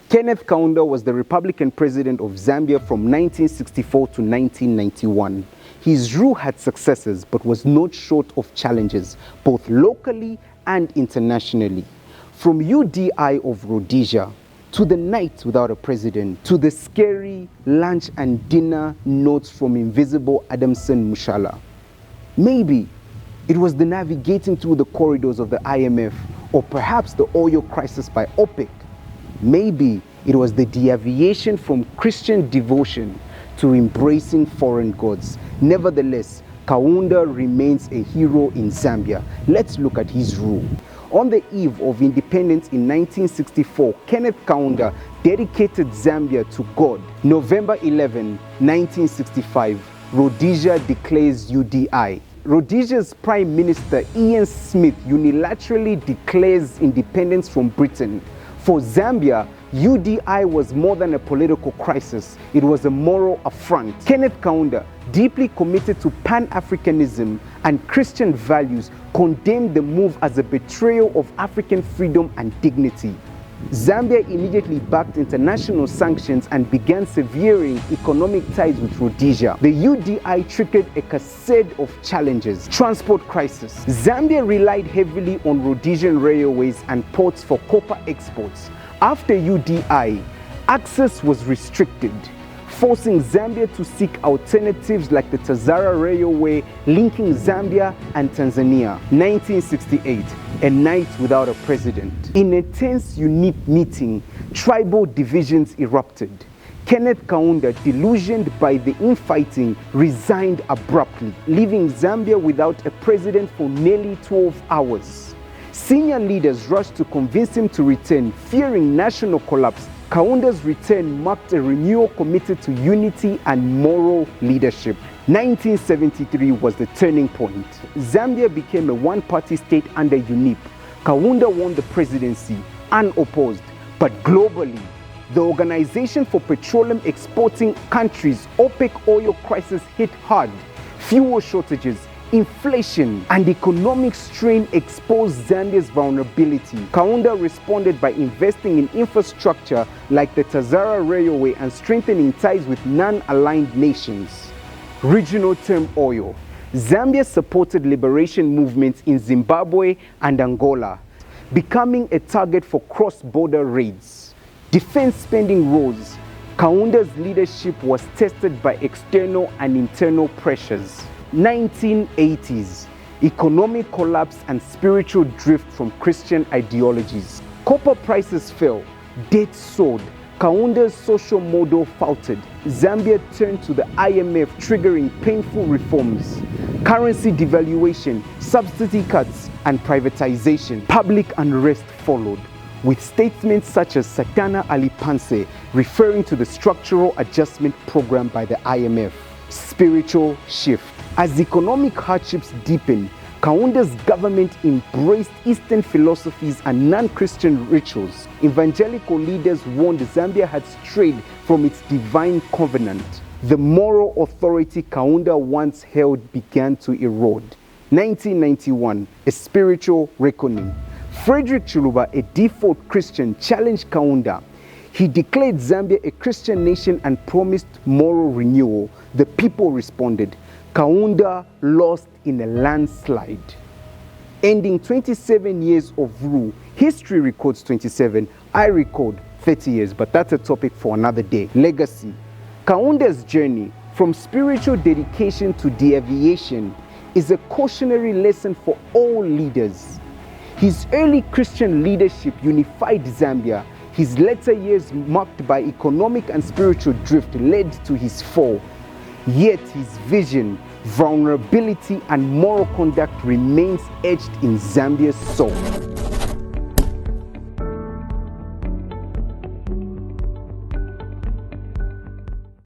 Kenneth Kaunda was the Republican President of Zambia from 1964 to 1991. His rule had successes but was not short of challenges, both locally and internationally. From UDI of Rhodesia, to the night without a president, to the scary lunch and dinner notes from invisible Adamson Mushala. Maybe it was the navigating through the corridors of the IMF, or perhaps the oil crisis by OPEC. Maybe it was the deviation from Christian devotion to embracing foreign gods. Nevertheless, Kaunda remains a hero in Zambia. Let's look at his rule. On the eve of independence in 1964, Kenneth Kaunda dedicated Zambia to God. November 11, 1965, Rhodesia declares UDI. Rhodesia's Prime Minister Ian Smith unilaterally declares independence from Britain. For Zambia, UDI was more than a political crisis, it was a moral affront. Kenneth Kaunda, deeply committed to Pan-Africanism and Christian values, condemned the move as a betrayal of African freedom and dignity. Zambia immediately backed international sanctions and began severing economic ties with Rhodesia. The UDI triggered a cascade of challenges. Transport crisis. Zambia relied heavily on Rhodesian railways and ports for copper exports. After UDI, access was restricted, forcing Zambia to seek alternatives like the Tazara Railway linking Zambia and Tanzania. 1968, a night without a president. In a tense, unique meeting, tribal divisions erupted. Kenneth Kaunda, delusioned by the infighting, resigned abruptly, leaving Zambia without a president for nearly 12 hours. Senior leaders rushed to convince him to return, fearing national collapse. Kaunda's return marked a renewal committed to unity and moral leadership. 1973 was the turning point. Zambia became a one-party state under UNIP. Kaunda won the presidency, unopposed, but globally, the Organization for Petroleum Exporting Countries, OPEC oil crisis hit hard. Fuel shortages, inflation and economic strain exposed Zambia's vulnerability. Kaunda responded by investing in infrastructure like the Tazara Railway and strengthening ties with non-aligned nations. Regional turmoil. Zambia supported liberation movements in Zimbabwe and Angola, becoming a target for cross-border raids. Defense spending rose. Kaunda's leadership was tested by external and internal pressures. 1980s, economic collapse and spiritual drift from Christian ideologies. Copper prices fell, debt soared, Kaunda's social model faltered. Zambia turned to the IMF, triggering painful reforms. Currency devaluation, subsidy cuts, and privatization. Public unrest followed, with statements such as Satana Ali Panse referring to the structural adjustment program by the IMF. Spiritual shift. As economic hardships deepened, Kaunda's government embraced Eastern philosophies and non-Christian rituals. Evangelical leaders warned Zambia had strayed from its divine covenant. The moral authority Kaunda once held began to erode. 1991, a spiritual reckoning. Frederick Chiluba, a default Christian, challenged Kaunda. He declared Zambia a Christian nation and promised moral renewal. The people responded. Kaunda lost in a landslide. Ending 27 years of rule. History records 27, I record 30 years, but that's a topic for another day. Legacy. Kaunda's journey from spiritual dedication to deviation is a cautionary lesson for all leaders. His early Christian leadership unified Zambia. His later years, marked by economic and spiritual drift, led to his fall. Yet his vision, vulnerability, and moral conduct remains etched in Zambia's soul.